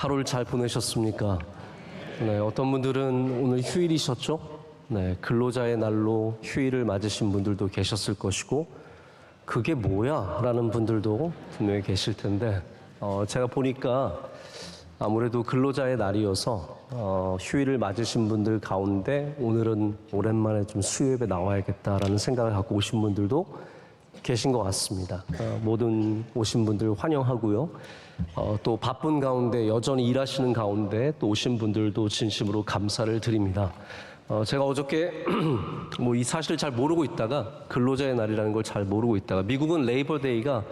하루를 잘 보내셨습니까? 네, 어떤 분들은 오늘 휴일이셨죠? 네, 근로자의 날로 휴일을 맞으신 분들도 계셨을 것이고, 그게 뭐야? 라는 분들도 분명히 계실 텐데, 제가 보니까 아무래도 근로자의 날이어서 휴일을 맞으신 분들 가운데 오늘은 오랜만에 좀 수요예배 나와야겠다라는 생각을 갖고 오신 분들도 계신 것 같습니다. 모든 오신 분들 환영하고요. 또 바쁜 가운데 여전히 일하시는 가운데 또 오신 분들도 진심으로 감사를 드립니다. 제가 어저께 뭐 이 사실을 잘 모르고 있다가 근로자의 날이라는 걸 잘 모르고 있다가 미국은 레이버데이가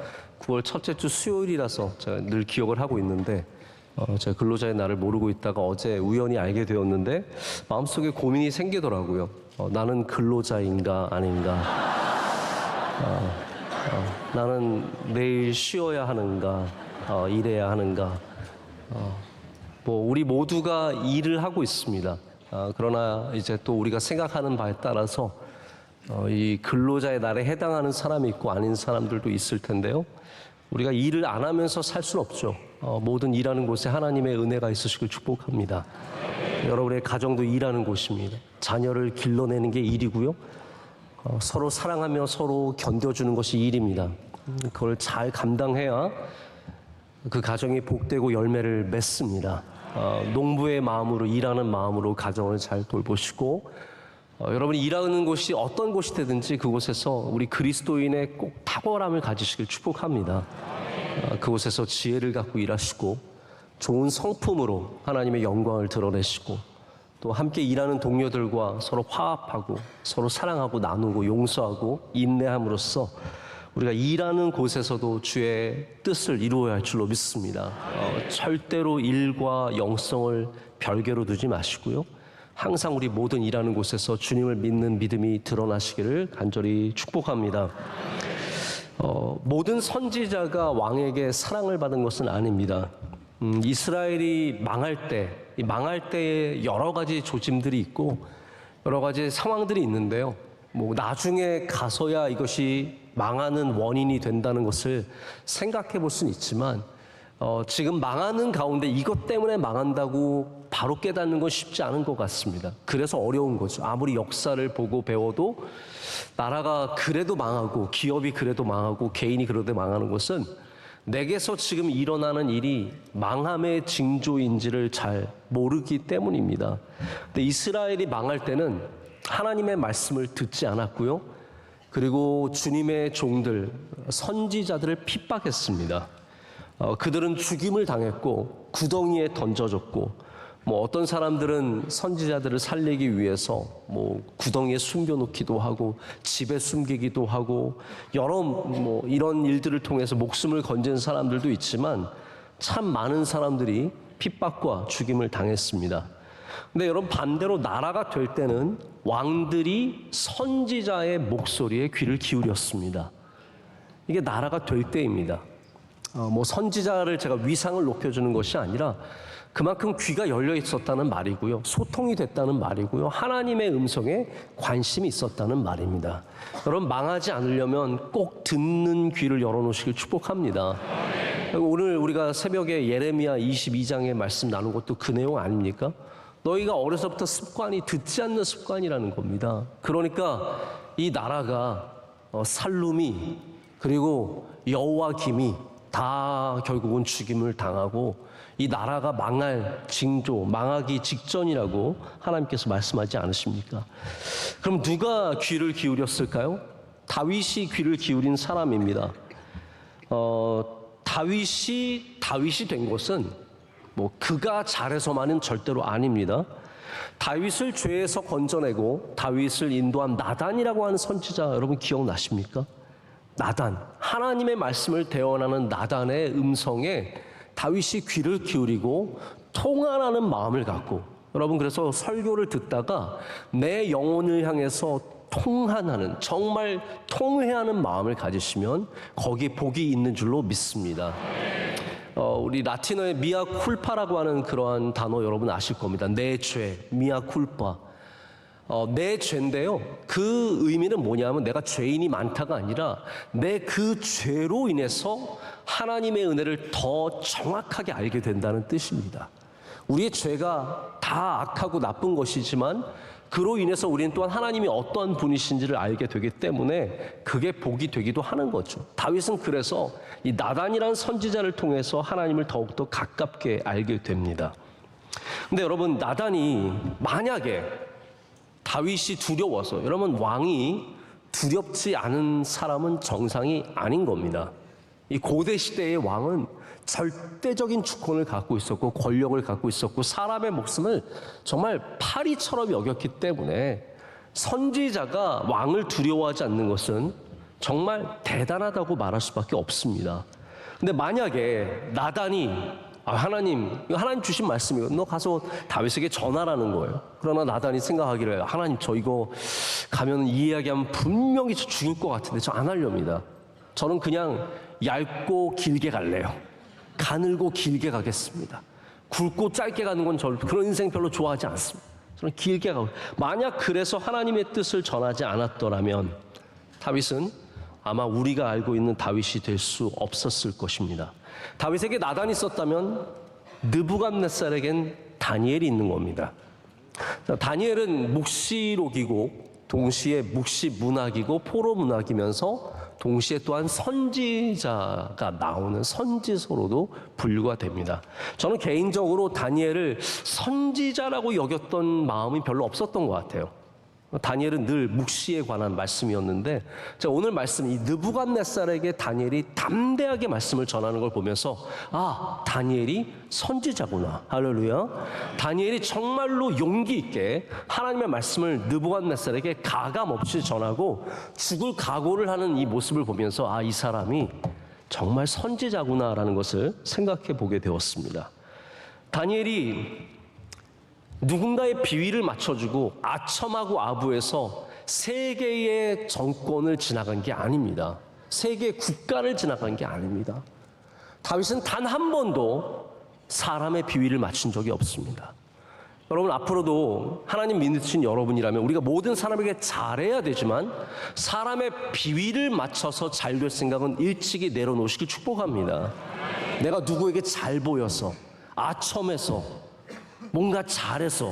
9월 첫째 주 수요일이라서 제가 늘 기억을 하고 있는데 제가 근로자의 날을 모르고 있다가 어제 우연히 알게 되었는데 마음속에 고민이 생기더라고요. 나는 근로자인가 아닌가? 나는 내일 쉬어야 하는가? 일해야 하는가? 뭐 우리 모두가 일을 하고 있습니다. 그러나 이제 또 우리가 생각하는 바에 따라서 이 근로자의 날에 해당하는 사람이 있고 아닌 사람들도 있을 텐데요. 우리가 일을 안 하면서 살 수는 없죠. 모든 일하는 곳에 하나님의 은혜가 있으시길 축복합니다. 여러분의 가정도 일하는 곳입니다. 자녀를 길러내는 게 일이고요. 서로 사랑하며 서로 견뎌주는 것이 일입니다. 그걸 잘 감당해야 그 가정이 복되고 열매를 맺습니다. 농부의 마음으로 일하는 마음으로 가정을 잘 돌보시고 여러분이 일하는 곳이 어떤 곳이 되든지 그곳에서 우리 그리스도인의 꼭 탁월함을 가지시길 축복합니다. 그곳에서 지혜를 갖고 일하시고 좋은 성품으로 하나님의 영광을 드러내시고 또 함께 일하는 동료들과 서로 화합하고 서로 사랑하고 나누고 용서하고 인내함으로써 우리가 일하는 곳에서도 주의 뜻을 이루어야 할 줄로 믿습니다. 절대로 일과 영성을 별개로 두지 마시고요. 항상 우리 모든 일하는 곳에서 주님을 믿는 믿음이 드러나시기를 간절히 축복합니다. 모든 선지자가 왕에게 사랑을 받은 것은 아닙니다. 이스라엘이 망할 때에 여러 가지 조짐들이 있고 여러 가지 상황들이 있는데요. 뭐 나중에 가서야 이것이 망하는 원인이 된다는 것을 생각해 볼 수는 있지만 지금 망하는 가운데 이것 때문에 망한다고 바로 깨닫는 건 쉽지 않은 것 같습니다. 그래서 어려운 거죠. 아무리 역사를 보고 배워도 나라가 그래도 망하고 기업이 그래도 망하고 개인이 그래도 망하는 것은 내게서 지금 일어나는 일이 망함의 징조인지를 잘 모르기 때문입니다. 근데 이스라엘이 망할 때는 하나님의 말씀을 듣지 않았고요. 그리고 주님의 종들, 선지자들을 핍박했습니다. 그들은 죽임을 당했고 구덩이에 던져졌고 뭐 어떤 사람들은 선지자들을 살리기 위해서 뭐 구덩이에 숨겨놓기도 하고 집에 숨기기도 하고 여러 뭐 이런 일들을 통해서 목숨을 건진 사람들도 있지만 참 많은 사람들이 핍박과 죽임을 당했습니다. 근데 여러분 반대로 나라가 될 때는 왕들이 선지자의 목소리에 귀를 기울였습니다. 이게 나라가 될 때입니다. 뭐 선지자를 제가 위상을 높여주는 것이 아니라 그만큼 귀가 열려 있었다는 말이고요. 소통이 됐다는 말이고요. 하나님의 음성에 관심이 있었다는 말입니다. 여러분 망하지 않으려면 꼭 듣는 귀를 열어놓으시길 축복합니다. 오늘 우리가 새벽에 예레미야 22장의 말씀 나눈 것도 그 내용 아닙니까? 너희가 어려서부터 습관이 듣지 않는 습관이라는 겁니다. 그러니까 이 나라가 살룸이 그리고 여호와김이 다 결국은 죽임을 당하고 이 나라가 망할 징조, 망하기 직전이라고 하나님께서 말씀하지 않으십니까? 그럼 누가 귀를 기울였을까요? 다윗이 귀를 기울인 사람입니다. 다윗이 된 것은 뭐 그가 잘해서만은 절대로 아닙니다. 다윗을 죄에서 건져내고 다윗을 인도한 나단이라고 하는 선지자 여러분 기억나십니까? 나단, 하나님의 말씀을 대언하는 나단의 음성에 다윗이 귀를 기울이고 통한하는 마음을 갖고 여러분 그래서 설교를 듣다가 내 영혼을 향해서 통한하는 정말 통회하는 마음을 가지시면 거기에 복이 있는 줄로 믿습니다. 우리 라틴어의 미아 쿨파라고 하는 그러한 단어 여러분 아실 겁니다. 내 죄, 미아 쿨파. 내 죄인데요. 그 의미는 뭐냐면 내가 죄인이 많다가 아니라 내 그 죄로 인해서 하나님의 은혜를 더 정확하게 알게 된다는 뜻입니다. 우리의 죄가 다 악하고 나쁜 것이지만 그로 인해서 우리는 또한 하나님이 어떠한 분이신지를 알게 되기 때문에 그게 복이 되기도 하는 거죠. 다윗은 그래서 이 나단이라는 선지자를 통해서 하나님을 더욱더 가깝게 알게 됩니다. 근데 여러분, 나단이 만약에 다윗이 두려워서, 여러분, 왕이 두렵지 않은 사람은 정상이 아닌 겁니다. 이 고대 시대의 왕은 절대적인 주권을 갖고 있었고 권력을 갖고 있었고 사람의 목숨을 정말 파리처럼 여겼기 때문에 선지자가 왕을 두려워하지 않는 것은 정말 대단하다고 말할 수밖에 없습니다. 근데 만약에 나단이 하나님, 이거 하나님 주신 말씀이거든요. 너 가서 다윗에게 전하라는 거예요. 그러나 나단이 생각하기를 하나님, 저 이거 가면 이 이야기하면 분명히 저 죽일 것 같은데 저 안 하렵니다. 저는 그냥 얇고 길게 갈래요. 가늘고 길게 가겠습니다. 굵고 짧게 가는 건 저 그런 인생 별로 좋아하지 않습니다. 저는 길게 가고, 만약 그래서 하나님의 뜻을 전하지 않았더라면 다윗은 아마 우리가 알고 있는 다윗이 될 수 없었을 것입니다. 다윗에게 나단이 있었다면 느부갓네살에겐 다니엘이 있는 겁니다. 다니엘은 묵시록이고 동시에 묵시 문학이고 포로 문학이면서 동시에 또한 선지자가 나오는 선지서로도 분류가 됩니다. 저는 개인적으로 다니엘을 선지자라고 여겼던 마음이 별로 없었던 것 같아요. 다니엘은 늘 묵시에 관한 말씀이었는데 제가 오늘 말씀, 이 느부갓네살에게 다니엘이 담대하게 말씀을 전하는 걸 보면서 다니엘이 선지자구나. 할렐루야. 다니엘이 정말로 용기 있게 하나님의 말씀을 느부갓네살에게 가감없이 전하고 죽을 각오를 하는 이 모습을 보면서 이 사람이 정말 선지자구나라는 것을 생각해 보게 되었습니다. 다니엘이 누군가의 비위를 맞춰주고 아첨하고 아부해서 세계의 정권을 지나간 게 아닙니다. 세계의 국가를 지나간 게 아닙니다. 다윗은 단 한 번도 사람의 비위를 맞춘 적이 없습니다. 여러분, 앞으로도 하나님 믿으신 여러분이라면 우리가 모든 사람에게 잘해야 되지만 사람의 비위를 맞춰서 잘 될 생각은 일찍이 내려놓으시길 축복합니다. 내가 누구에게 잘 보여서 아첨해서 뭔가 잘해서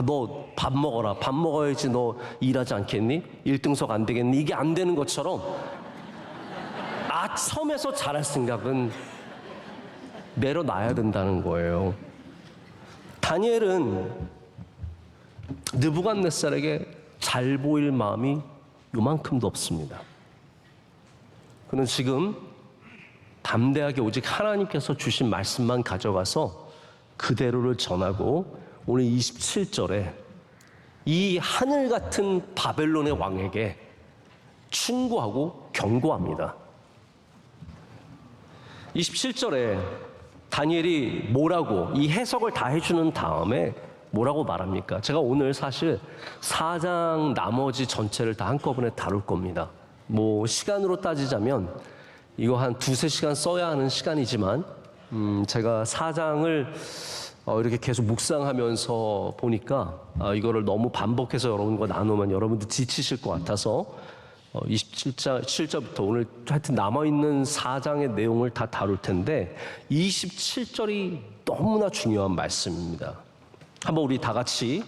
너 밥 먹어라, 밥 먹어야지 너 일하지 않겠니? 1등석 안 되겠니? 이게 안 되는 것처럼 아첨해서 잘할 생각은 내려놔야 된다는 거예요. 다니엘은 느부갓네살에게 잘 보일 마음이 요만큼도 없습니다. 그는 지금 담대하게 오직 하나님께서 주신 말씀만 가져가서 그대로를 전하고 오늘 27절에 이 하늘 같은 바벨론의 왕에게 충고하고 경고합니다. 27절에 다니엘이 뭐라고 이 해석을 다 해주는 다음에 뭐라고 말합니까? 제가 오늘 사실 4장 나머지 전체를 다 한꺼번에 다룰 겁니다. 시간으로 따지자면 이거 한 2-3시간 써야 하는 시간이지만 제가 4장을 이렇게 계속 묵상하면서 보니까 이거를 너무 반복해서 여러분과 나누면 여러분도 지치실 것 같아서 27절부터 오늘 하여튼 남아있는 4장의 내용을 다 다룰 텐데 27절이 너무나 중요한 말씀입니다. 한번 우리 다 같이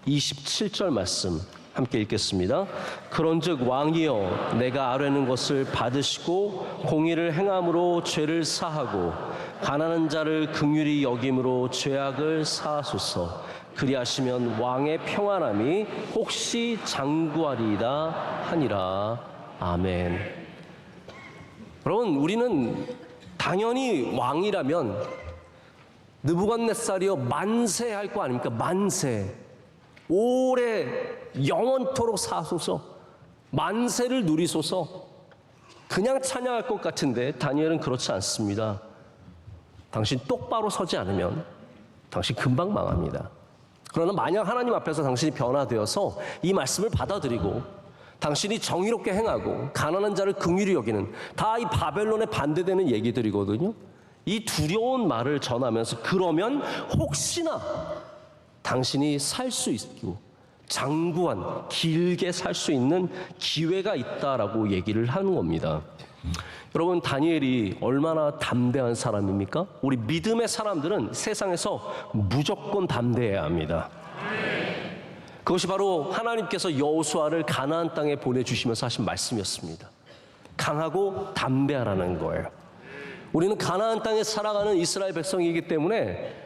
27절 말씀 함께 읽겠습니다. 그런즉 왕이여 내가 아뢰는 것을 받으시고 공의를 행함으로 죄를 사하고 가난한 자를 긍휼히 여김으로 죄악을 사하소서. 그리하시면 왕의 평안함이 혹시 장구하리이다 하니라. 아멘. 여러분, 우리는 당연히 왕이라면 느부갓네살이여 만세 할 거 아닙니까? 만세. 오래 영원토록 사소서, 만세를 누리소서, 그냥 찬양할 것 같은데 다니엘은 그렇지 않습니다. 당신 똑바로 서지 않으면 당신 금방 망합니다. 그러나 만약 하나님 앞에서 당신이 변화되어서 이 말씀을 받아들이고 당신이 정의롭게 행하고 가난한 자를 긍휼히 여기는, 다 이 바벨론에 반대되는 얘기들이거든요. 이 두려운 말을 전하면서 그러면 혹시나 당신이 살 수 있고 장구한 길게 살 수 있는 기회가 있다라고 얘기를 하는 겁니다. 여러분, 다니엘이 얼마나 담대한 사람입니까? 우리 믿음의 사람들은 세상에서 무조건 담대해야 합니다. 그것이 바로 하나님께서 여호수아를 가나안 땅에 보내주시면서 하신 말씀이었습니다. 강하고 담대하라는 거예요. 우리는 가나안 땅에 살아가는 이스라엘 백성이기 때문에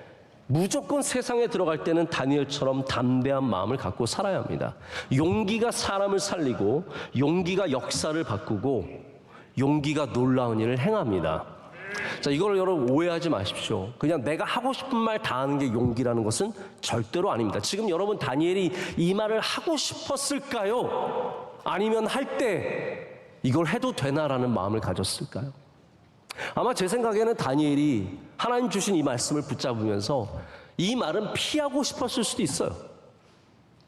무조건 세상에 들어갈 때는 다니엘처럼 담대한 마음을 갖고 살아야 합니다. 용기가 사람을 살리고, 용기가 역사를 바꾸고, 용기가 놀라운 일을 행합니다. 자, 이걸 여러분 오해하지 마십시오. 그냥 내가 하고 싶은 말 다 하는 게 용기라는 것은 절대로 아닙니다. 지금 여러분 다니엘이 이 말을 하고 싶었을까요? 아니면 할 때 이걸 해도 되나라는 마음을 가졌을까요? 아마 제 생각에는 다니엘이 하나님 주신 이 말씀을 붙잡으면서 이 말은 피하고 싶었을 수도 있어요.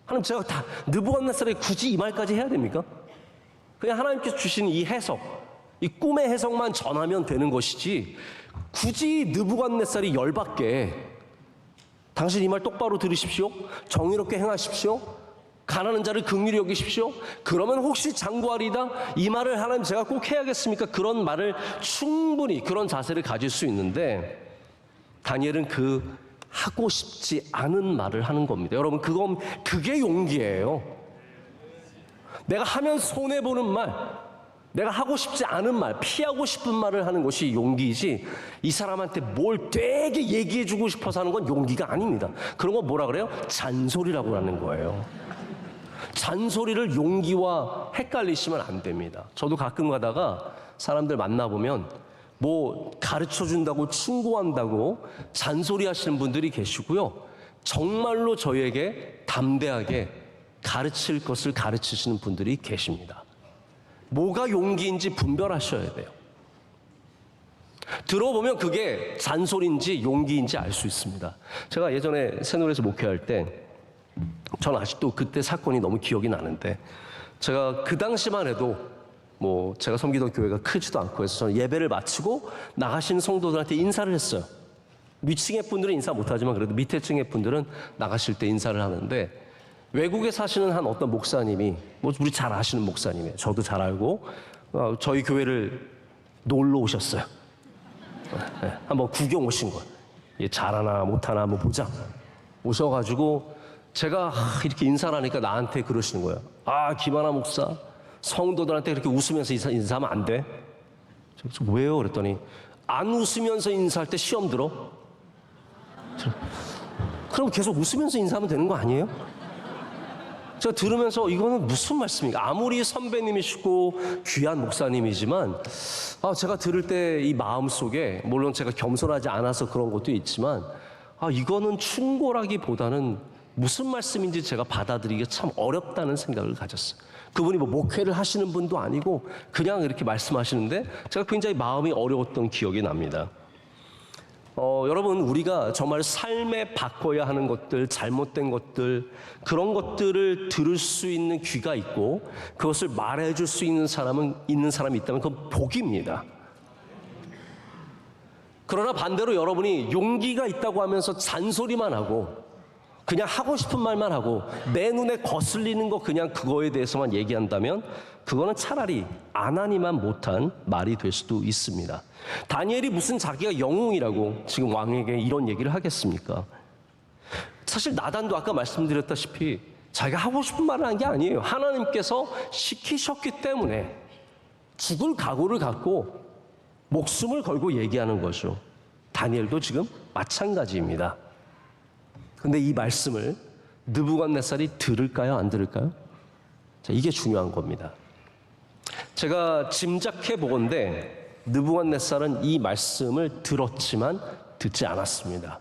하나님, 제가 다 느부갓네살에 굳이 이 말까지 해야 됩니까? 그냥 하나님께서 주신 이 해석, 이 꿈의 해석만 전하면 되는 것이지 굳이 느부갓네살이 열받게 당신 이 말 똑바로 들으십시오, 정의롭게 행하십시오, 가난한 자를 긍휼히 여기십시오, 그러면 혹시 장구하리다, 이 말을 하나님 제가 꼭 해야겠습니까? 그런 말을 충분히 그런 자세를 가질 수 있는데 다니엘은 그 하고 싶지 않은 말을 하는 겁니다. 여러분, 그게 용기예요. 내가 하면 손해보는 말, 내가 하고 싶지 않은 말, 피하고 싶은 말을 하는 것이 용기이지, 이 사람한테 뭘 되게 얘기해주고 싶어서 하는 건 용기가 아닙니다. 그런 거 뭐라 그래요? 잔소리라고 하는 거예요. 잔소리를 용기와 헷갈리시면 안 됩니다. 저도 가끔 가다가 사람들 만나보면 뭐 가르쳐준다고 충고한다고 잔소리 하시는 분들이 계시고요, 정말로 저희에게 담대하게 가르칠 것을 가르치시는 분들이 계십니다. 뭐가 용기인지 분별하셔야 돼요. 들어보면 그게 잔소리인지 용기인지 알 수 있습니다. 제가 예전에 새노래에서 목회할 때, 저는 아직도 그때 사건이 너무 기억이 나는데, 제가 그 당시만 해도 뭐 제가 섬기던 교회가 크지도 않고 해서 저는 예배를 마치고 나가시는 성도들한테 인사를 했어요. 위층의 분들은 인사 못하지만 그래도 밑에 층의 분들은 나가실 때 인사를 하는데, 외국에 사시는 한 어떤 목사님이, 뭐 우리 잘 아시는 목사님이에요. 저도 잘 알고, 저희 교회를 놀러 오셨어요. 한번 구경 오신 거예요. 얘 잘하나 못하나 한번 보자. 오셔가지고 제가 이렇게 인사를 하니까 나한테 그러시는 거예요. 아, 김하나 목사, 성도들한테 그렇게 웃으면서 인사하면 안 돼. 저 왜요? 그랬더니 안 웃으면서 인사할 때 시험 들어. 그럼 계속 웃으면서 인사하면 되는 거 아니에요? 제가 들으면서 이거는 무슨 말씀인가? 아무리 선배님이시고 귀한 목사님이지만 제가 들을 때 이 마음속에, 물론 제가 겸손하지 않아서 그런 것도 있지만 이거는 충고라기보다는 무슨 말씀인지 제가 받아들이기가 참 어렵다는 생각을 가졌어요. 그분이 뭐 목회를 하시는 분도 아니고 그냥 이렇게 말씀하시는데 제가 굉장히 마음이 어려웠던 기억이 납니다. 여러분, 우리가 정말 삶에 바꿔야 하는 것들, 잘못된 것들, 그런 것들을 들을 수 있는 귀가 있고 그것을 말해줄 수 있는 사람이 있다면 그건 복입니다. 그러나 반대로 여러분이 용기가 있다고 하면서 잔소리만 하고 그냥 하고 싶은 말만 하고 내 눈에 거슬리는 거 그냥 그거에 대해서만 얘기한다면 그거는 차라리 안 하니만 못한 말이 될 수도 있습니다. 다니엘이 무슨 자기가 영웅이라고 지금 왕에게 이런 얘기를 하겠습니까? 사실 나단도 아까 말씀드렸다시피 자기가 하고 싶은 말을 한 게 아니에요. 하나님께서 시키셨기 때문에 죽을 각오를 갖고 목숨을 걸고 얘기하는 거죠. 다니엘도 지금 마찬가지입니다. 근데 이 말씀을 느부갓네살이 들을까요? 안 들을까요? 자, 이게 중요한 겁니다. 제가 짐작해 보건대 느부갓네살은 이 말씀을 들었지만 듣지 않았습니다.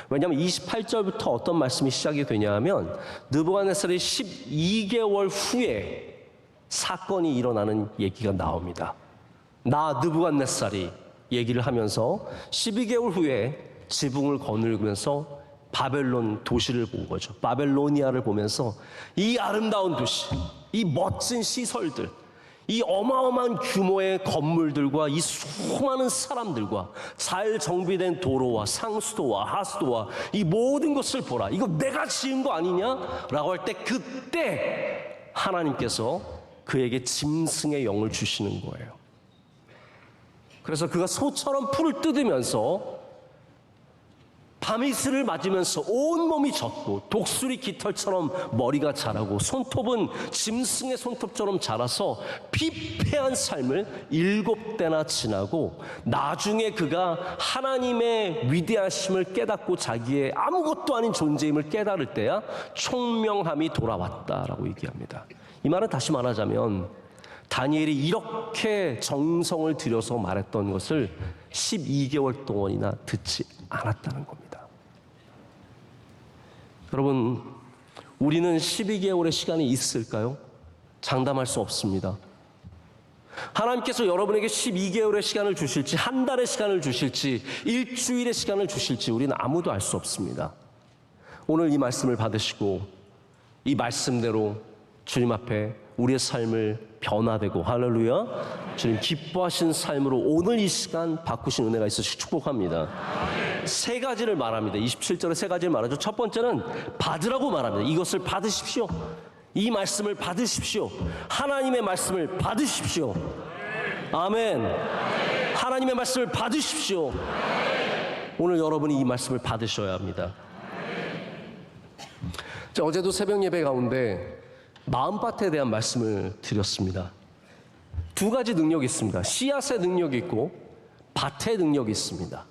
왜냐하면 28절부터 어떤 말씀이 시작이 되냐 하면 느부갓네살이 12개월 후에 사건이 일어나는 얘기가 나옵니다. 나 느부갓네살이 얘기를 하면서 12개월 후에 지붕을 거닐면서 바벨론 도시를 본 거죠. 바벨로니아를 보면서 이 아름다운 도시, 이 멋진 시설들, 이 어마어마한 규모의 건물들과 이 수많은 사람들과 잘 정비된 도로와 상수도와 하수도와 이 모든 것을 보라. 이거 내가 지은 거 아니냐라고 할 때 그때 하나님께서 그에게 짐승의 영을 주시는 거예요. 그래서 그가 소처럼 풀을 뜯으면서 밤이슬을 맞으면서 온몸이 젖고 독수리 깃털처럼 머리가 자라고 손톱은 짐승의 손톱처럼 자라서 피폐한 삶을 7대나 지나고 나중에 그가 하나님의 위대하심을 깨닫고 자기의 아무것도 아닌 존재임을 깨달을 때야 총명함이 돌아왔다라고 얘기합니다. 이 말은 다시 말하자면 다니엘이 이렇게 정성을 들여서 말했던 것을 12개월 동안이나 듣지 않았다는 겁니다. 여러분, 우리는 12개월의 시간이 있을까요? 장담할 수 없습니다. 하나님께서 여러분에게 12개월의 시간을 주실지, 한 달의 시간을 주실지, 일주일의 시간을 주실지 우리는 아무도 알 수 없습니다. 오늘 이 말씀을 받으시고 이 말씀대로 주님 앞에 우리의 삶을 변화되고, 할렐루야, 주님 기뻐하신 삶으로 오늘 이 시간 바꾸신 은혜가 있으시기 축복합니다. 세 가지를 말합니다. 27절에 세 가지를 말하죠. 첫 번째는 받으라고 말합니다. 이것을 받으십시오. 이 말씀을 받으십시오. 하나님의 말씀을 받으십시오. 아멘. 하나님의 말씀을 받으십시오. 오늘 여러분이 이 말씀을 받으셔야 합니다. 자, 어제도 새벽 예배 가운데 마음밭에 대한 말씀을 드렸습니다. 두 가지 능력이 있습니다. 씨앗의 능력이 있고 밭의 능력이 있습니다.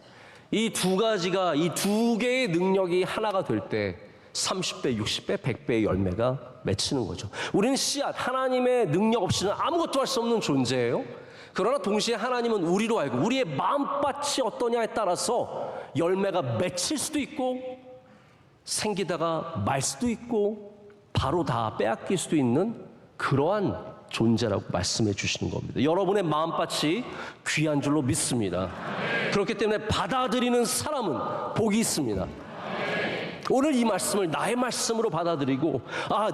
이 두 가지가, 이 두 개의 능력이 하나가 될 때 30배, 60배, 100배의 열매가 맺히는 거죠. 우리는 씨앗, 하나님의 능력 없이는 아무것도 할 수 없는 존재예요. 그러나 동시에 하나님은 우리로 알고 우리의 마음밭이 어떠냐에 따라서 열매가 맺힐 수도 있고 생기다가 말 수도 있고 바로 다 빼앗길 수도 있는 그러한 존재라고 말씀해 주시는 겁니다. 여러분의 마음밭이 귀한 줄로 믿습니다. 그렇기 때문에 받아들이는 사람은 복이 있습니다. 오늘 이 말씀을 나의 말씀으로 받아들이고,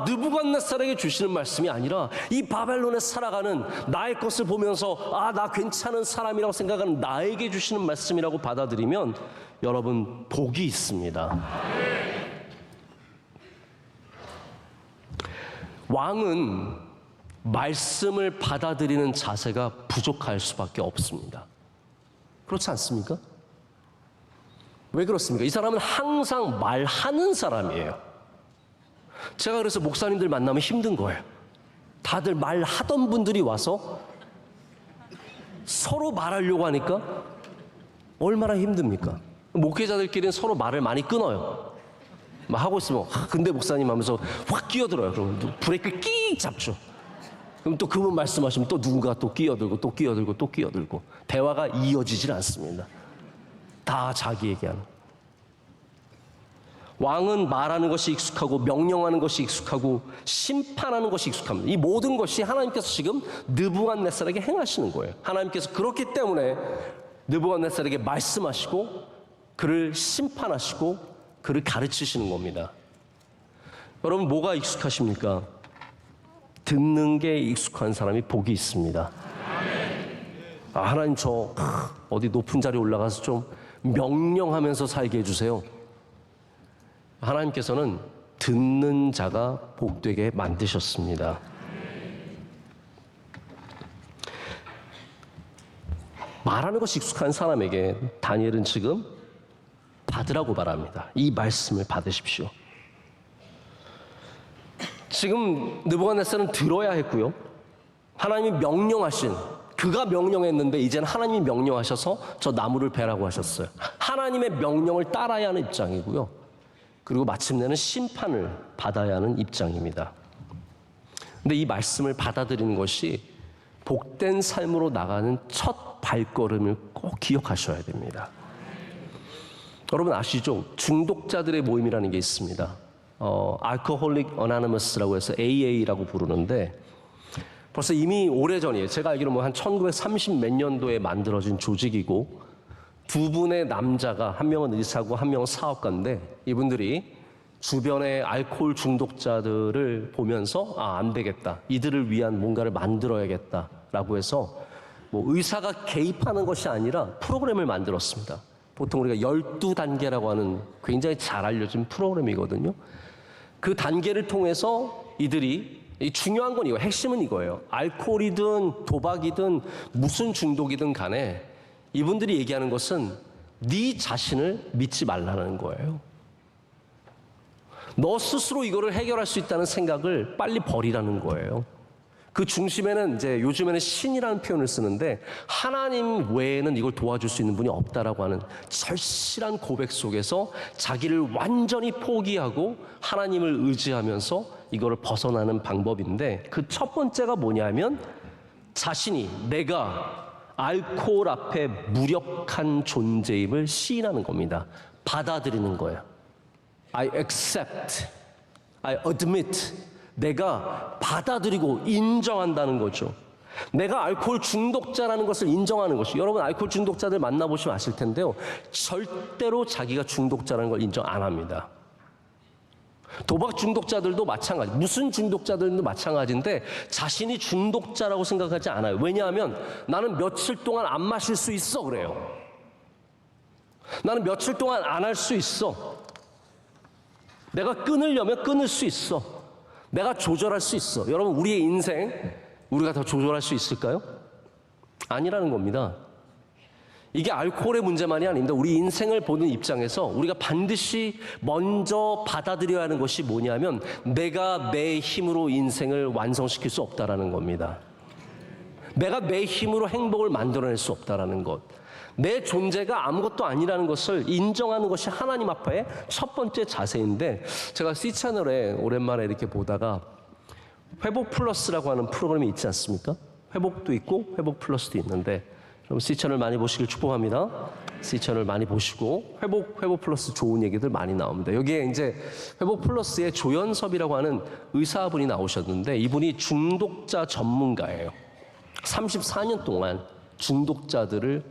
느부갓네살에게 주시는 말씀이 아니라 이 바벨론에 살아가는 나의 것을 보면서 나 괜찮은 사람이라고 생각하는 나에게 주시는 말씀이라고 받아들이면 여러분 복이 있습니다. 왕은 말씀을 받아들이는 자세가 부족할 수밖에 없습니다. 그렇지 않습니까? 왜 그렇습니까? 이 사람은 항상 말하는 사람이에요. 제가 그래서 목사님들 만나면 힘든 거예요. 다들 말하던 분들이 와서 서로 말하려고 하니까 얼마나 힘듭니까? 목회자들끼리는 서로 말을 많이 끊어요. 막 하고 있으면 근데 목사님 하면서 확 끼어들어요. 그러면 브레이크를 끼익 잡죠. 그럼 또 그분 말씀하시면 또 누군가 또 끼어들고 또 끼어들고 또 끼어들고 대화가 이어지질 않습니다. 다 자기 얘기하는. 왕은 말하는 것이 익숙하고 명령하는 것이 익숙하고 심판하는 것이 익숙합니다. 이 모든 것이 하나님께서 지금 느부갓네살에게 행하시는 거예요. 하나님께서 그렇기 때문에 느부갓네살에게 말씀하시고 그를 심판하시고 그를 가르치시는 겁니다. 여러분 뭐가 익숙하십니까? 듣는 게 익숙한 사람이 복이 있습니다. 하나님 저 어디 높은 자리에 올라가서 좀 명령하면서 살게 해주세요. 하나님께서는 듣는 자가 복되게 만드셨습니다. 말하는 것이 익숙한 사람에게 다니엘은 지금 받으라고 말합니다. 이 말씀을 받으십시오. 지금 느부갓네살은 들어야 했고요. 하나님이 명령하신, 그가 명령했는데 이제는 하나님이 명령하셔서 저 나무를 베라고 하셨어요. 하나님의 명령을 따라야 하는 입장이고요. 그리고 마침내는 심판을 받아야 하는 입장입니다. 근데 이 말씀을 받아들이는 것이 복된 삶으로 나가는 첫 발걸음을 꼭 기억하셔야 됩니다. 여러분 아시죠? 중독자들의 모임이라는 게 있습니다. 알코홀릭 어나니머스라고 해서 AA라고 부르는데 벌써 이미 오래전이에요. 제가 알기로 한 1930 몇 년도에 만들어진 조직이고 두 분의 남자가 한 명은 의사고 한 명은 사업가인데 이분들이 주변의 알코올 중독자들을 보면서 안 되겠다. 이들을 위한 뭔가를 만들어야겠다라고 해서 뭐 의사가 개입하는 것이 아니라 프로그램을 만들었습니다. 보통 우리가 12단계라고 하는 굉장히 잘 알려진 프로그램이거든요. 그 단계를 통해서 이들이 중요한 건 이거, 핵심은 이거예요. 알코올이든 도박이든 무슨 중독이든 간에 이분들이 얘기하는 것은 네 자신을 믿지 말라는 거예요. 너 스스로 이거를 해결할 수 있다는 생각을 빨리 버리라는 거예요. 그 중심에는 이제 요즘에는 신이라는 표현을 쓰는데 하나님 외에는 이걸 도와줄 수 있는 분이 없다라고 하는 절실한 고백 속에서 자기를 완전히 포기하고 하나님을 의지하면서 이거를 벗어나는 방법인데 그 첫 번째가 뭐냐면 자신이 내가 알코올 앞에 무력한 존재임을 시인하는 겁니다. 받아들이는 거예요. I accept, I admit. 내가 받아들이고 인정한다는 거죠. 내가 알코올 중독자라는 것을 인정하는 것이. 여러분 알코올 중독자들 만나보시면 아실 텐데요. 절대로 자기가 중독자라는 걸 인정 안 합니다. 도박 중독자들도 마찬가지. 무슨 중독자들도 마찬가지인데 자신이 중독자라고 생각하지 않아요. 왜냐하면 나는 며칠 동안 안 마실 수 있어 그래요. 나는 며칠 동안 안 할 수 있어. 내가 끊으려면 끊을 수 있어. 내가 조절할 수 있어. 여러분 우리의 인생 우리가 다 조절할 수 있을까요? 아니라는 겁니다. 이게 알코올의 문제만이 아닙니다. 우리 인생을 보는 입장에서 우리가 반드시 먼저 받아들여야 하는 것이 뭐냐면 내가 내 힘으로 인생을 완성시킬 수 없다라는 겁니다. 내가 내 힘으로 행복을 만들어낼 수 없다라는 것. 내 존재가 아무것도 아니라는 것을 인정하는 것이 하나님 앞에 첫 번째 자세인데 제가 C채널에 오랜만에 이렇게 보다가 회복 플러스라고 하는 프로그램이 있지 않습니까? 회복도 있고 회복 플러스도 있는데 여러분 C채널 많이 보시길 축복합니다. C채널 많이 보시고 회복 플러스 좋은 얘기들 많이 나옵니다. 여기에 이제 회복 플러스에 조연섭이라고 하는 의사분이 나오셨는데 이분이 중독자 전문가예요. 34년 동안 중독자들을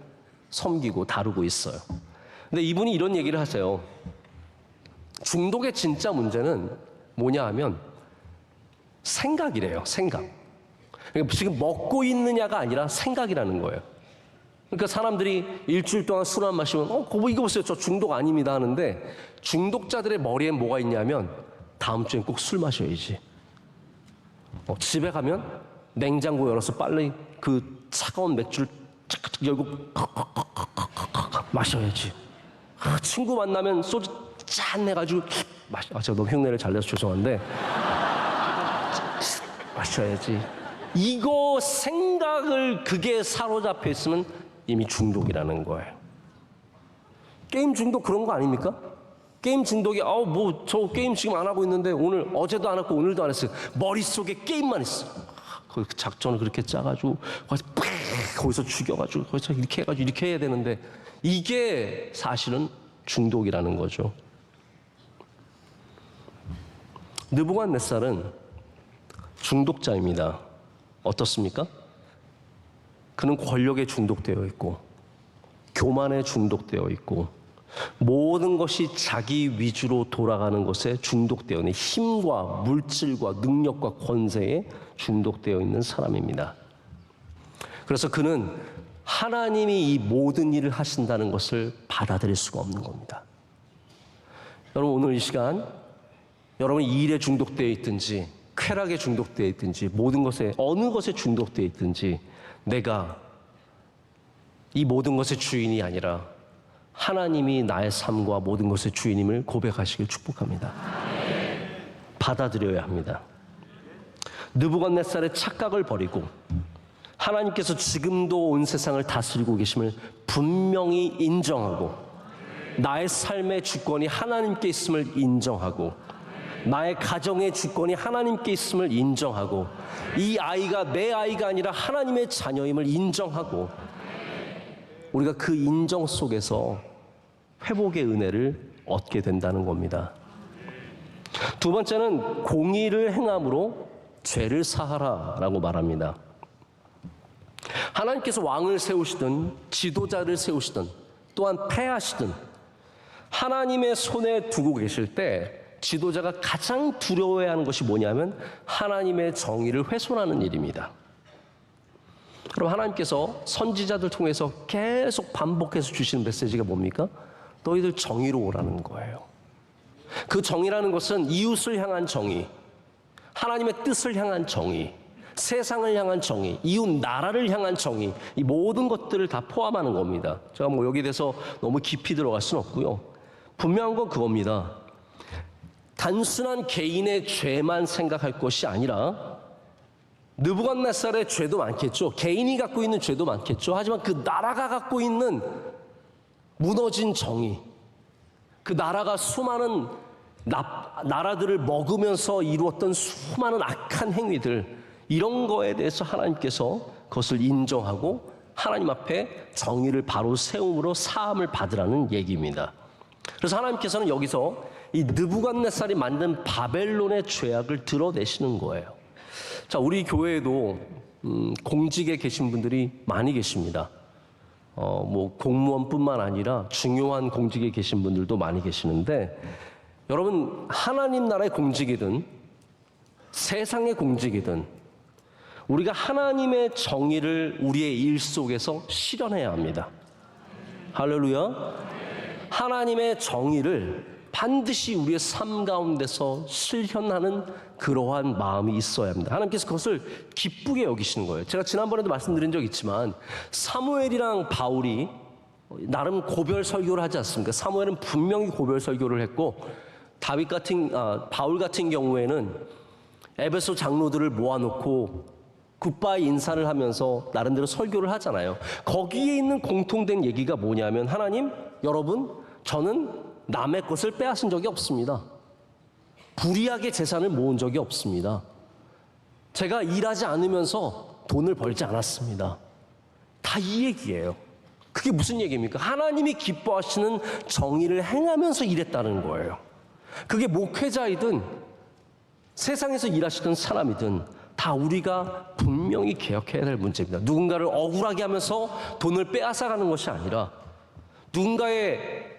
섬기고 다루고 있어요. 근데 이분이 이런 얘기를 하세요. 중독의 진짜 문제는 뭐냐 하면 생각이래요. 생각. 그러니까 지금 먹고 있느냐가 아니라 생각이라는 거예요. 그러니까 사람들이 일주일 동안 술 안 마시면 이거 보세요. 저 중독 아닙니다 하는데 중독자들의 머리엔 뭐가 있냐면 다음 주엔 꼭 술 마셔야지. 집에 가면 냉장고 열어서 빨리 그 차가운 맥주를 착 열고 마셔야지. 친구 만나면 소주 짠 해가지고 제가 너무 흉내를 잘 내서 죄송한데 마셔야지. 이거 생각을 그게 사로잡혀 있으면 이미 중독이라는 거예요. 게임 중독 그런 거 아닙니까? 게임 중독이 저 게임 지금 안 하고 있는데 오늘 어제도 안 했고 오늘도 안 했어요. 머릿속에 게임만 있어. 그 작전을 그렇게 짜가지고 거기서 죽여가지고 거기서 이렇게 해가지고 이렇게 해야 되는데 이게 사실은 중독이라는 거죠. 느부갓네살은 중독자입니다. 어떻습니까? 그는 권력에 중독되어 있고 교만에 중독되어 있고 모든 것이 자기 위주로 돌아가는 것에 중독되어 있는 힘과 물질과 능력과 권세에 중독되어 있는 사람입니다. 그래서 그는 하나님이 이 모든 일을 하신다는 것을 받아들일 수가 없는 겁니다. 여러분 오늘 이 시간 여러분이 일에 중독되어 있든지 쾌락에 중독되어 있든지 모든 것에 어느 것에 중독되어 있든지 내가 이 모든 것의 주인이 아니라 하나님이 나의 삶과 모든 것의 주인임을 고백하시길 축복합니다. 받아들여야 합니다. 느부갓네살의 착각을 버리고 하나님께서 지금도 온 세상을 다스리고 계심을 분명히 인정하고 나의 삶의 주권이 하나님께 있음을 인정하고 나의 가정의 주권이 하나님께 있음을 인정하고 이 아이가 내 아이가 아니라 하나님의 자녀임을 인정하고 우리가 그 인정 속에서 회복의 은혜를 얻게 된다는 겁니다. 두 번째는 공의를 행함으로 죄를 사하라라고 말합니다. 하나님께서 왕을 세우시든 지도자를 세우시든 또한 패하시든 하나님의 손에 두고 계실 때 지도자가 가장 두려워해야 하는 것이 뭐냐면 하나님의 정의를 훼손하는 일입니다. 그럼 하나님께서 선지자들 통해서 계속 반복해서 주시는 메시지가 뭡니까? 너희들 정의로 오라는 거예요. 그 정의라는 것은 이웃을 향한 정의, 하나님의 뜻을 향한 정의, 세상을 향한 정의, 이웃 나라를 향한 정의, 이 모든 것들을 다 포함하는 겁니다. 제가 뭐 여기에 대해서 너무 깊이 들어갈 수는 없고요. 분명한 건 그겁니다. 단순한 개인의 죄만 생각할 것이 아니라 느부갓네살의 죄도 많겠죠. 개인이 갖고 있는 죄도 많겠죠. 하지만 그 나라가 갖고 있는 무너진 정의, 그 나라가 수많은 나라들을 먹으면서 이루었던 수많은 악한 행위들, 이런 거에 대해서 하나님께서 그것을 인정하고 하나님 앞에 정의를 바로 세움으로 사함을 받으라는 얘기입니다. 그래서 하나님께서는 여기서 이 느부갓네살이 만든 바벨론의 죄악을 드러내시는 거예요. 자, 우리 교회에도 공직에 계신 분들이 많이 계십니다. 뭐 공무원뿐만 아니라 중요한 공직에 계신 분들도 많이 계시는데, 여러분, 하나님 나라의 공직이든 세상의 공직이든 우리가 하나님의 정의를 우리의 일 속에서 실현해야 합니다. 할렐루야. 하나님의 정의를 반드시 우리의 삶 가운데서 실현하는 그러한 마음이 있어야 합니다. 하나님께서 그것을 기쁘게 여기시는 거예요. 제가 지난번에도 말씀드린 적 있지만 사무엘이랑 바울이 나름 고별 설교를 하지 않습니까? 사무엘은 분명히 고별 설교를 했고, 바울 같은 경우에는 에베소 장로들을 모아놓고 굿바이 인사를 하면서 나름대로 설교를 하잖아요. 거기에 있는 공통된 얘기가 뭐냐면, 하나님, 여러분, 저는 남의 것을 빼앗은 적이 없습니다. 불의하게 재산을 모은 적이 없습니다. 제가 일하지 않으면서 돈을 벌지 않았습니다. 다 이 얘기예요. 그게 무슨 얘기입니까? 하나님이 기뻐하시는 정의를 행하면서 일했다는 거예요. 그게 목회자이든 세상에서 일하시던 사람이든 다 우리가 분명히 개혁해야 될 문제입니다. 누군가를 억울하게 하면서 돈을 빼앗아가는 것이 아니라 누군가의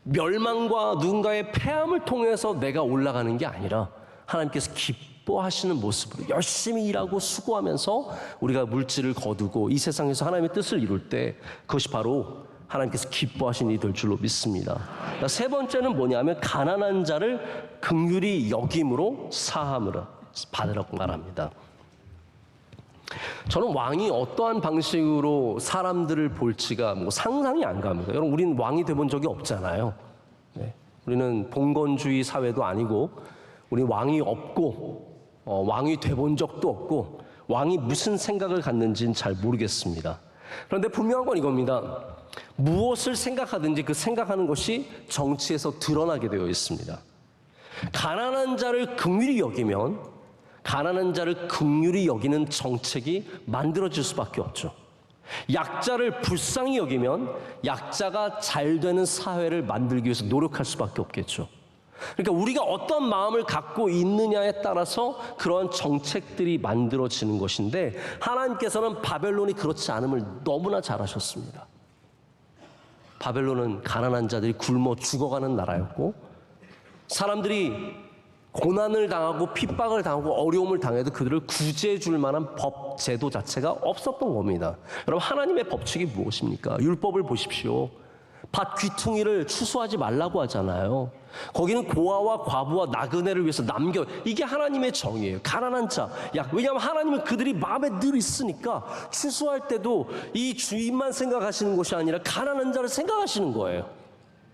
멸망과 누군가의 폐함을 통해서 내가 올라가는 게 아니라 하나님께서 기뻐하시는 모습으로 열심히 일하고 수고하면서 우리가 물질을 거두고 이 세상에서 하나님의 뜻을 이룰 때 그것이 바로 하나님께서 기뻐하신 일이 될 줄로 믿습니다. 세 번째는 뭐냐면 가난한 자를 긍휼히 여김으로 사함을 받으라고 말합니다. 저는 왕이 어떠한 방식으로 사람들을 볼지가 상상이 안 갑니다. 여러분, 우리는 왕이 돼본 적이 없잖아요. 네. 우리는 봉건주의 사회도 아니고, 우리 왕이 없고, 왕이 돼본 적도 없고, 왕이 무슨 생각을 갖는지는 잘 모르겠습니다. 그런데 분명한 건 이겁니다. 무엇을 생각하든지 그 생각하는 것이 정치에서 드러나게 되어 있습니다. 가난한 자를 긍휼히 여기면 가난한 자를 긍휼히 여기는 정책이 만들어질 수밖에 없죠. 약자를 불쌍히 여기면 약자가 잘 되는 사회를 만들기 위해서 노력할 수밖에 없겠죠. 그러니까 우리가 어떤 마음을 갖고 있느냐에 따라서 그런 정책들이 만들어지는 것인데, 하나님께서는 바벨론이 그렇지 않음을 너무나 잘 아셨습니다. 바벨론은 가난한 자들이 굶어 죽어가는 나라였고, 사람들이 고난을 당하고 핍박을 당하고 어려움을 당해도 그들을 구제해 줄 만한 법, 제도 자체가 없었던 겁니다. 여러분, 하나님의 법칙이 무엇입니까? 율법을 보십시오. 밭 귀퉁이를 추수하지 말라고 하잖아요. 거기는 고아와 과부와 나그네를 위해서 이게 하나님의 정의예요. 가난한 자, 왜냐하면 하나님은 그들이 마음에 늘 있으니까 추수할 때도 이 주인만 생각하시는 것이 아니라 가난한 자를 생각하시는 거예요.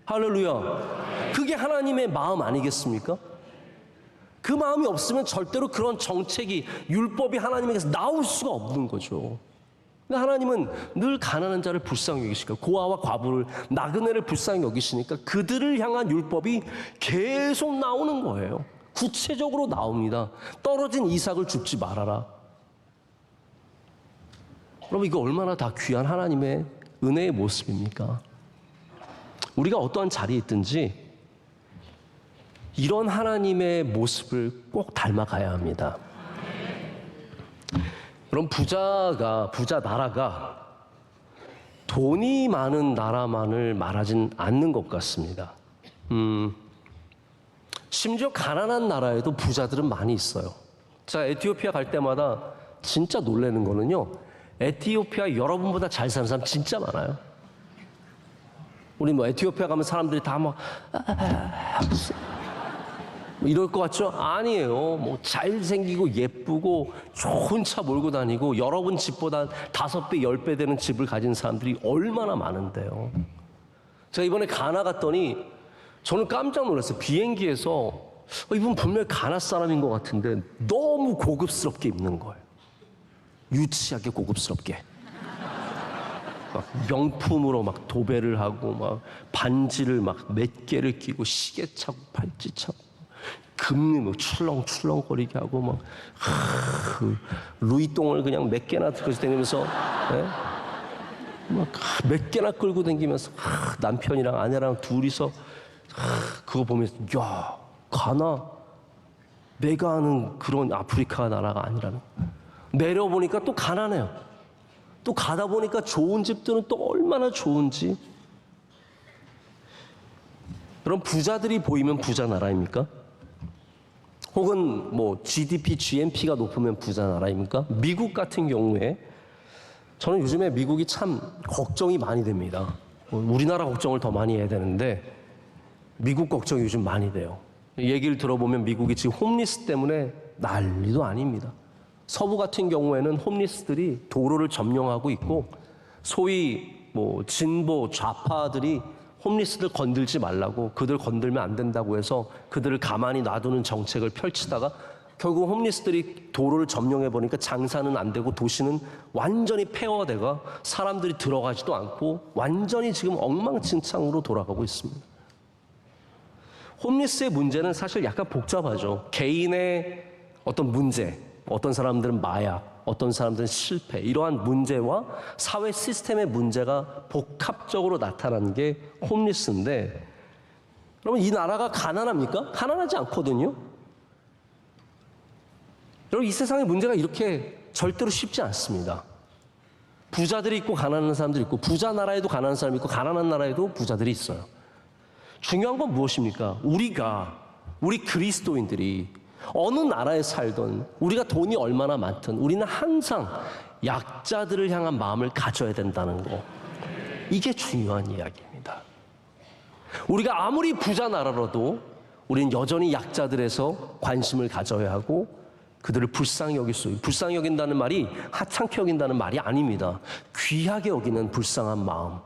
할렐루야. 그게 하나님의 마음 아니겠습니까? 그 마음이 없으면 절대로 그런 정책이, 율법이 하나님에게서 나올 수가 없는 거죠. 그러니까 하나님은 늘 가난한 자를 불쌍히 여기시니까, 고아와 과부를, 나그네를 불쌍히 여기시니까 그들을 향한 율법이 계속 나오는 거예요. 구체적으로 나옵니다. 떨어진 이삭을 줍지 말아라. 그럼 이거 얼마나 다 귀한 하나님의 은혜의 모습입니까? 우리가 어떠한 자리에 있든지 이런 하나님의 모습을 꼭 닮아가야 합니다. 그럼 부자 나라가 돈이 많은 나라만을 말하진 않는 것 같습니다. 심지어 가난한 나라에도 부자들은 많이 있어요. 자, 에티오피아 갈 때마다 진짜 놀라는 거는요, 에티오피아 여러분보다 잘 사는 사람 진짜 많아요. 우리 뭐 에티오피아 가면 사람들이 다 막 이럴 것 같죠? 아니에요. 뭐 잘생기고 예쁘고 좋은 차 몰고 다니고 여러분 집보다 5배, 10배 되는 집을 가진 사람들이 얼마나 많은데요. 제가 이번에 가나 갔더니 저는 깜짝 놀랐어요. 비행기에서 이분 분명히 가나 사람인 것 같은데 너무 고급스럽게 입는 거예요. 유치하게 고급스럽게. 막 명품으로 막 도배를 하고 막 반지를 막 몇 개를 끼고 시계 차고 팔찌 차고 금리 뭐 출렁출렁거리게 하고 막 루이똥을 그냥 몇 개나 들고 다니면서 막 몇 개나 끌고 다니면서 남편이랑 아내랑 둘이서 그거 보면서 야, 가나 내가 아는 그런 아프리카 나라가 아니라는. 내려보니까 또 가난해요. 또 가다 보니까 좋은 집들은 또 얼마나 좋은지. 그럼 부자들이 보이면 부자 나라입니까? 혹은 뭐 GDP, GNP가 높으면 부자 나라입니까? 미국 같은 경우에 저는 요즘에 미국이 참 걱정이 많이 됩니다. 우리나라 걱정을 더 많이 해야 되는데 미국 걱정이 요즘 많이 돼요. 얘기를 들어보면 미국이 지금 홈리스 때문에 난리도 아닙니다. 서부 같은 경우에는 홈리스들이 도로를 점령하고 있고 소위 뭐 진보 좌파들이 홈리스들 건들지 말라고, 그들 건들면 안 된다고 해서 그들을 가만히 놔두는 정책을 펼치다가 결국 홈리스들이 도로를 점령해 보니까 장사는 안 되고 도시는 완전히 폐허되가 사람들이 들어가지도 않고 완전히 지금 엉망진창으로 돌아가고 있습니다. 홈리스의 문제는 사실 약간 복잡하죠. 개인의 어떤 문제, 어떤 사람들은 마약, 어떤 사람들은 실패, 이러한 문제와 사회 시스템의 문제가 복합적으로 나타나는 게 홈리스인데, 여러분 이 나라가 가난합니까? 가난하지 않거든요. 여러분 이 세상의 문제가 이렇게 절대로 쉽지 않습니다. 부자들이 있고 가난한 사람들이 있고, 부자 나라에도 가난한 사람이 있고 가난한 나라에도 부자들이 있어요. 중요한 건 무엇입니까? 우리 그리스도인들이 어느 나라에 살던, 우리가 돈이 얼마나 많든 우리는 항상 약자들을 향한 마음을 가져야 된다는 거. 이게 중요한 이야기입니다. 우리가 아무리 부자 나라라도 우리는 여전히 약자들에서 관심을 가져야 하고 그들을 불쌍히 여길 수, 불쌍히 여긴다는 말이 하찮게 여긴다는 말이 아닙니다. 귀하게 여기는 불쌍한 마음,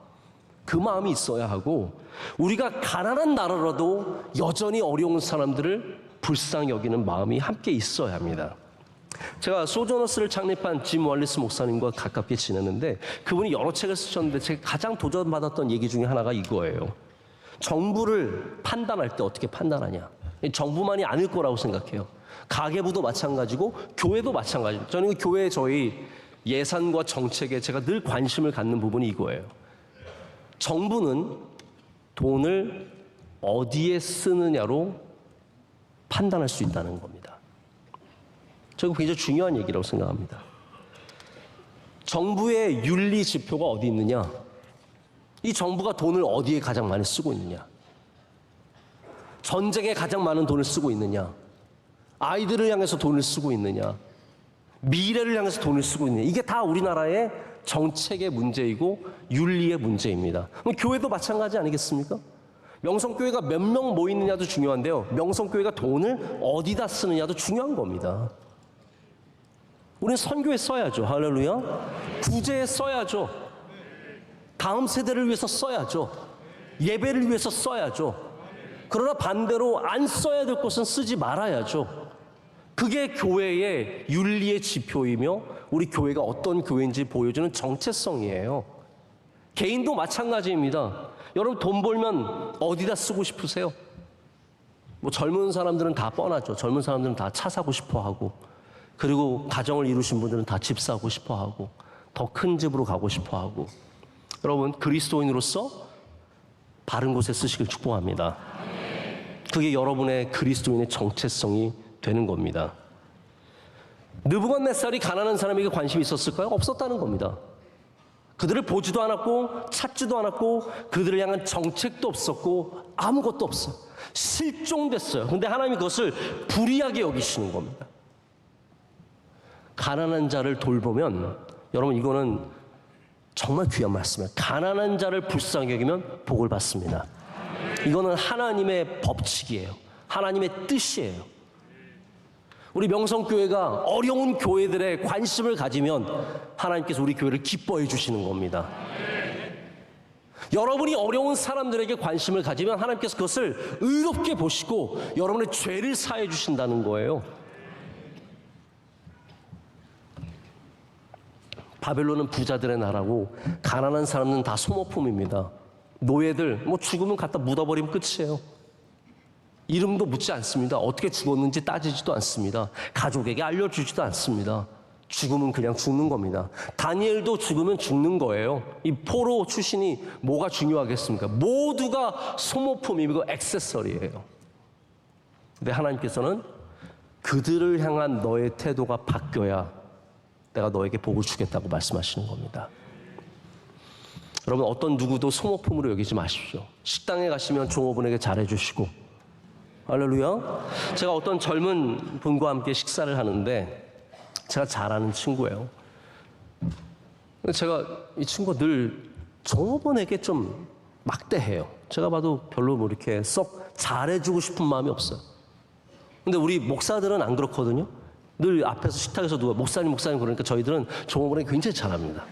그 마음이 있어야 하고, 우리가 가난한 나라라도 여전히 어려운 사람들을 불쌍히 여기는 마음이 함께 있어야 합니다. 제가 소저너스를 창립한 짐 월리스 목사님과 가깝게 지냈는데 그분이 여러 책을 쓰셨는데 제가 가장 도전받았던 얘기 중에 하나가 이거예요. 정부를 판단할 때 어떻게 판단하냐. 정부만이 아닐 거라고 생각해요. 가계부도 마찬가지고 교회도 마찬가지입니다. 저는 교회 저희 예산과 정책에 제가 늘 관심을 갖는 부분이 이거예요. 정부는 돈을 어디에 쓰느냐로 판단할 수 있다는 겁니다. 저는 굉장히 중요한 얘기라고 생각합니다. 정부의 윤리 지표가 어디 있느냐? 이 정부가 돈을 어디에 가장 많이 쓰고 있느냐? 전쟁에 가장 많은 돈을 쓰고 있느냐? 아이들을 향해서 돈을 쓰고 있느냐? 미래를 향해서 돈을 쓰고 있느냐? 이게 다 우리나라의 정책의 문제이고 윤리의 문제입니다. 그럼 교회도 마찬가지 아니겠습니까? 명성교회가 몇 명 모이느냐도 중요한데요. 명성교회가 돈을 어디다 쓰느냐도 중요한 겁니다. 우리는 선교에 써야죠. 할렐루야. 구제에 써야죠. 다음 세대를 위해서 써야죠. 예배를 위해서 써야죠. 그러나 반대로 안 써야 될 것은 쓰지 말아야죠. 그게 교회의 윤리의 지표이며 우리 교회가 어떤 교회인지 보여주는 정체성이에요. 개인도 마찬가지입니다. 여러분 돈 벌면 어디다 쓰고 싶으세요? 뭐 젊은 사람들은 다 뻔하죠. 젊은 사람들은 다 차 사고 싶어 하고, 그리고 가정을 이루신 분들은 다 집 사고 싶어 하고, 더 큰 집으로 가고 싶어 하고. 여러분 그리스도인으로서 바른 곳에 쓰시길 축복합니다. 그게 여러분의 그리스도인의 정체성이 되는 겁니다. 느부갓네살이 가난한 사람에게 관심이 있었을까요? 없었다는 겁니다. 그들을 보지도 않았고 찾지도 않았고 그들을 향한 정책도 없었고 아무것도 없어. 실종됐어요. 근데 하나님이 그것을 불의하게 여기시는 겁니다. 가난한 자를 돌보면, 여러분 이거는 정말 귀한 말씀이에요. 가난한 자를 불쌍히 여기면 복을 받습니다. 이거는 하나님의 법칙이에요. 하나님의 뜻이에요. 우리 명성교회가 어려운 교회들에 관심을 가지면 하나님께서 우리 교회를 기뻐해 주시는 겁니다. 여러분이 어려운 사람들에게 관심을 가지면 하나님께서 그것을 의롭게 보시고 여러분의 죄를 사해 주신다는 거예요. 바벨론은 부자들의 나라고 가난한 사람은 다 소모품입니다. 노예들 뭐 죽으면 갖다 묻어버리면 끝이에요. 이름도 묻지 않습니다. 어떻게 죽었는지 따지지도 않습니다. 가족에게 알려주지도 않습니다. 죽으면 그냥 죽는 겁니다. 다니엘도 죽으면 죽는 거예요. 이 포로 출신이 뭐가 중요하겠습니까? 모두가 소모품이고 액세서리예요. 근데 하나님께서는 그들을 향한 너의 태도가 바뀌어야 내가 너에게 복을 주겠다고 말씀하시는 겁니다. 여러분 어떤 누구도 소모품으로 여기지 마십시오. 식당에 가시면 종업원에게 잘해주시고, 할렐루야. 제가 어떤 젊은 분과 함께 식사를 하는데 제가 잘 아는 친구예요. 제가 이 친구가 늘 종업원에게 좀 막대해요. 제가 봐도 별로 뭐 이렇게 썩 잘해주고 싶은 마음이 없어요. 근데 우리 목사들은 안 그렇거든요. 늘 앞에서 식탁에서 누가 목사님 그러니까 저희들은 종업원에게 굉장히 잘합니다.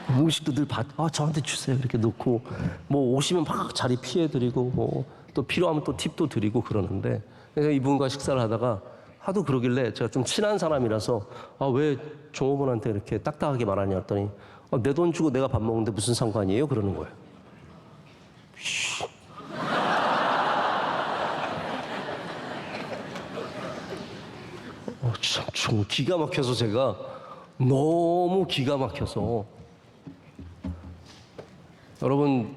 음식도 늘 저한테 주세요 이렇게 놓고, 뭐 오시면 막 자리 피해드리고 뭐 또 필요하면 또 팁도 드리고 그러는데, 그래서 이분과 식사를 하다가 하도 그러길래 제가 좀 친한 사람이라서 왜 종업원한테 이렇게 딱딱하게 말하냐 했더니 내 돈 주고 내가 밥 먹는데 무슨 상관이에요? 그러는 거예요. 참 기가 막혀서, 제가 너무 기가 막혀서, 여러분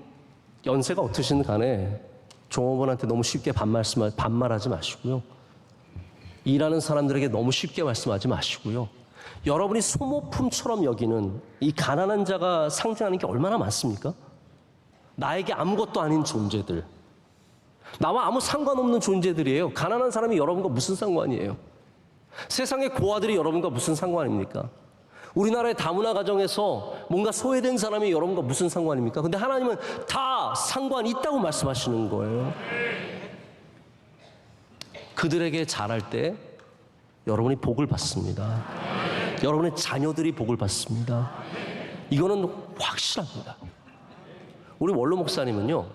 연세가 어떠신 간에 종업원한테 너무 쉽게 반말하지 마시고요. 일하는 사람들에게 너무 쉽게 말씀하지 마시고요. 여러분이 소모품처럼 여기는 이 가난한 자가 상징하는 게 얼마나 많습니까? 나에게 아무것도 아닌 존재들, 나와 아무 상관없는 존재들이에요. 가난한 사람이 여러분과 무슨 상관이에요? 세상의 고아들이 여러분과 무슨 상관입니까? 우리나라의 다문화 가정에서 뭔가 소외된 사람이 여러분과 무슨 상관입니까? 근데 하나님은 다 상관이 있다고 말씀하시는 거예요. 그들에게 잘할 때 여러분이 복을 받습니다. 여러분의 자녀들이 복을 받습니다. 이거는 확실합니다. 우리 원로 목사님은요,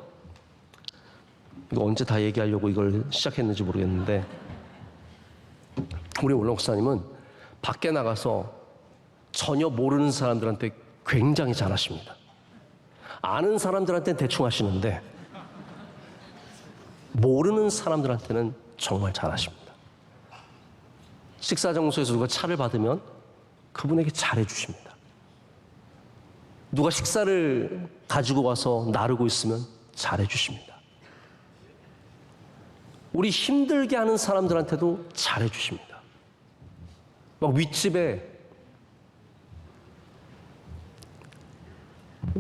이거 언제 다 얘기하려고 이걸 시작했는지 모르겠는데, 우리 원로 목사님은 밖에 나가서 전혀 모르는 사람들한테 굉장히 잘하십니다. 아는 사람들한테는 대충 하시는데 모르는 사람들한테는 정말 잘하십니다. 식사 장소에서 누가 차를 받으면 그분에게 잘해주십니다. 누가 식사를 가지고 와서 나르고 있으면 잘해주십니다. 우리 힘들게 하는 사람들한테도 잘해주십니다. 막 윗집에,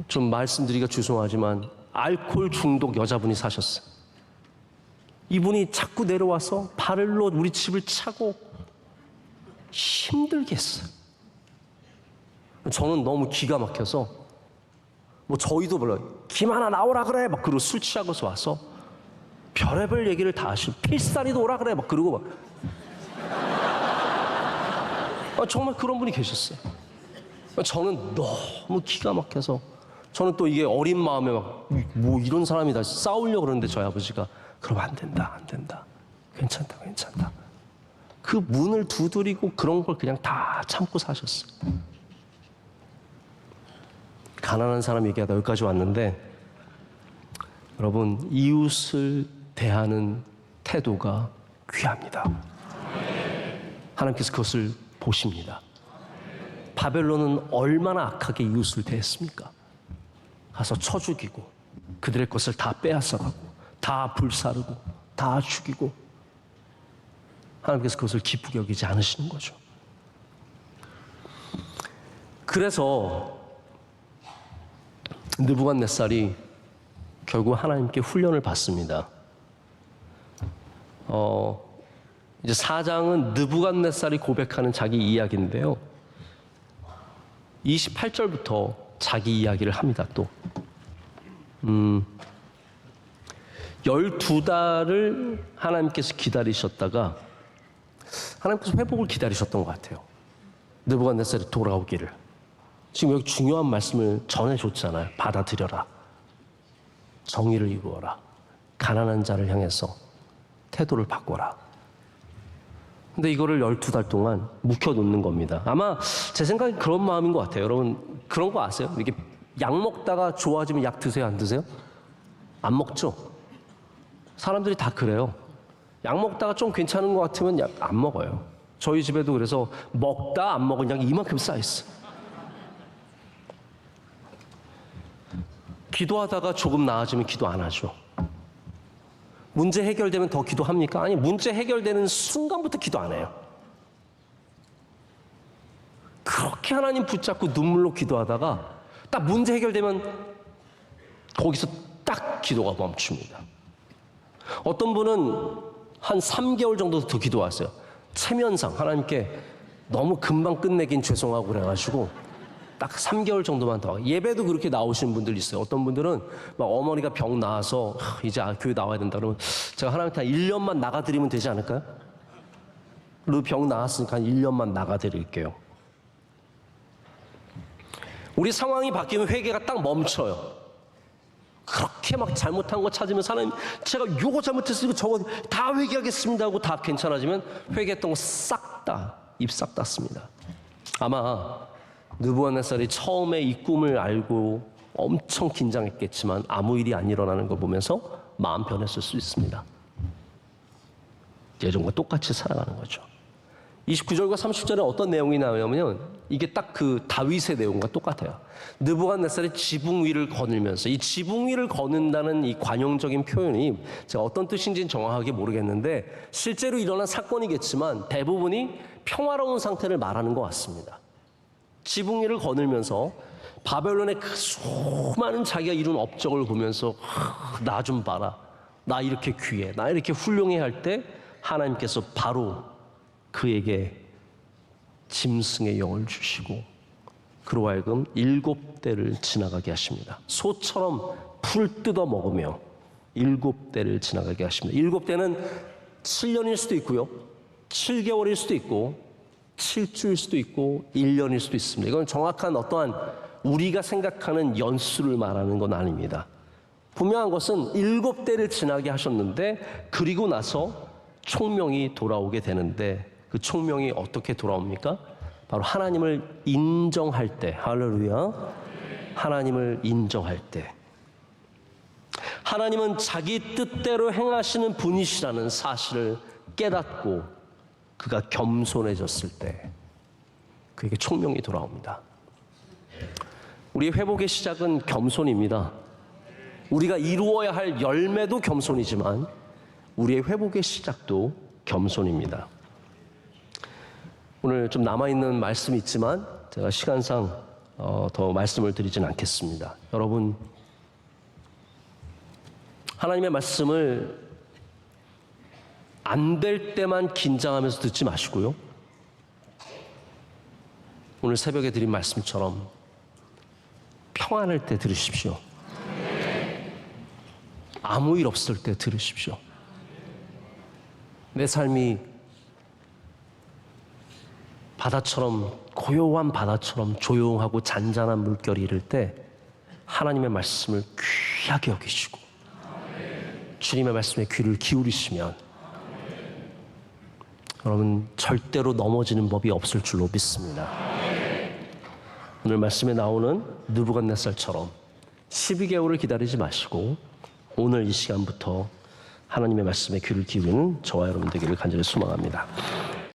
좀 말씀드리기가 죄송하지만 알코올 중독 여자분이 사셨어요. 이분이 자꾸 내려와서 발로 우리 집을 차고 힘들게 했어요. 저는 너무 기가 막혀서, 뭐 저희도 몰라요. 김하나 나오라 그래 막 그러고 술 취하고서 와서 별의별 얘기를 다 하시고, 필사리도 오라 그래 막 그러고 막 정말 그런 분이 계셨어요. 저는 너무 기가 막혀서, 저는 또 이게 어린 마음에 막 뭐 이런 사람이 다 싸우려고 그러는데 저희 아버지가 그럼 안 된다 괜찮다 그 문을 두드리고 그런 걸 그냥 다 참고 사셨어요. 가난한 사람 얘기하다 여기까지 왔는데, 여러분 이웃을 대하는 태도가 귀합니다. 하나님께서 그것을 보십니다. 바벨론은 얼마나 악하게 이웃을 대했습니까? 가서 쳐 죽이고 그들의 것을 다 빼앗아가고 다 불사르고 다 죽이고, 하나님께서 그것을 기쁘게 여기지 않으시는 거죠. 그래서 느부갓네살이 결국 하나님께 훈련을 받습니다. 이제 4장은 느부갓네살이 고백하는 자기 이야기인데요. 28절부터 자기 이야기를 합니다. 또 12달을 하나님께서 기다리셨다가 하나님께서 회복을 기다리셨던 것 같아요. 느부갓네살이 돌아오기를. 지금 여기 중요한 말씀을 전해줬잖아요. 받아들여라. 정의를 이루어라. 가난한 자를 향해서 태도를 바꿔라. 근데 이거를 12달 동안 묵혀놓는 겁니다. 아마 제 생각엔 그런 마음인 것 같아요. 여러분 그런 거 아세요? 이게 약 먹다가 좋아지면 약 드세요? 안 드세요? 안 먹죠? 사람들이 다 그래요. 약 먹다가 좀 괜찮은 것 같으면 약 안 먹어요. 저희 집에도 그래서 먹다 안 먹은 약이 이만큼 쌓였어. 기도하다가 조금 나아지면 기도 안 하죠. 문제 해결되면 더 기도합니까? 아니, 문제 해결되는 순간부터 기도 안 해요. 그렇게 하나님 붙잡고 눈물로 기도하다가 딱 문제 해결되면 거기서 딱 기도가 멈춥니다. 어떤 분은 한 3개월 정도 더 기도하세요. 체면상 하나님께 너무 금방 끝내긴 죄송하고 그래가지고 딱 3개월 정도만 더. 예배도 그렇게 나오시는 분들 있어요. 어떤 분들은 막 어머니가 병 나와서 이제 교회 나와야 된다 그러면 제가 하나님께 한 1년만 나가드리면 되지 않을까요? 그 병 나았으니까 한 1년만 나가드릴게요. 우리 상황이 바뀌면 회개가 딱 멈춰요. 그렇게 막 잘못한 거 찾으면 하나님 제가 요거 잘못했으니까 저거 다 회개하겠습니다 하고 다 괜찮아지면 회개했던 거 싹 다 입 싹 닫습니다. 아마 느부갓네살이 처음에 이 꿈을 알고 엄청 긴장했겠지만 아무 일이 안 일어나는 걸 보면서 마음 변했을 수 있습니다. 예전과 똑같이 살아가는 거죠. 29절과 30절에 어떤 내용이 나오냐면 이게 딱 그 다윗의 내용과 똑같아요. 느부갓네살이 지붕 위를 거닐면서 이 지붕 위를 거는다는 이 관용적인 표현이 제가 어떤 뜻인지는 정확하게 모르겠는데 실제로 일어난 사건이겠지만 대부분이 평화로운 상태를 말하는 것 같습니다. 지붕 위를 거닐면서 바벨론의 그 수많은 자기가 이룬 업적을 보면서 나 좀 봐라. 나 이렇게 귀해. 나 이렇게 훌륭해 할 때 하나님께서 바로 그에게 짐승의 영을 주시고 그로 하여금 7대를 지나가게 하십니다. 소처럼 풀 뜯어 먹으며 7대를 지나가게 하십니다. 7대는 7년일 수도 있고요. 7개월일 수도 있고 7주일 수도 있고 1년일 수도 있습니다. 이건 정확한 어떠한 우리가 생각하는 연수를 말하는 건 아닙니다. 분명한 것은 7대를 지나게 하셨는데 그리고 나서 총명이 돌아오게 되는데 그 총명이 어떻게 돌아옵니까? 바로 하나님을 인정할 때. 할렐루야. 하나님을 인정할 때. 하나님은 자기 뜻대로 행하시는 분이시라는 사실을 깨닫고 그가 겸손해졌을 때 그에게 총명이 돌아옵니다. 우리의 회복의 시작은 겸손입니다. 우리가 이루어야 할 열매도 겸손이지만 우리의 회복의 시작도 겸손입니다. 오늘 좀 남아있는 말씀이 있지만 제가 시간상 더 말씀을 드리진 않겠습니다. 여러분, 하나님의 말씀을 안 될 때만 긴장하면서 듣지 마시고요. 오늘 새벽에 드린 말씀처럼 평안할 때 들으십시오. 아무 일 없을 때 들으십시오. 내 삶이 바다처럼 고요한 바다처럼 조용하고 잔잔한 물결이 이를 때 하나님의 말씀을 귀하게 여기시고 주님의 말씀에 귀를 기울이시면 여러분 절대로 넘어지는 법이 없을 줄로 믿습니다. 오늘 말씀에 나오는 느부갓네살처럼 12개월을 기다리지 마시고 오늘 이 시간부터 하나님의 말씀에 귀를 기울이는 저와 여러분 되기를 간절히 소망합니다.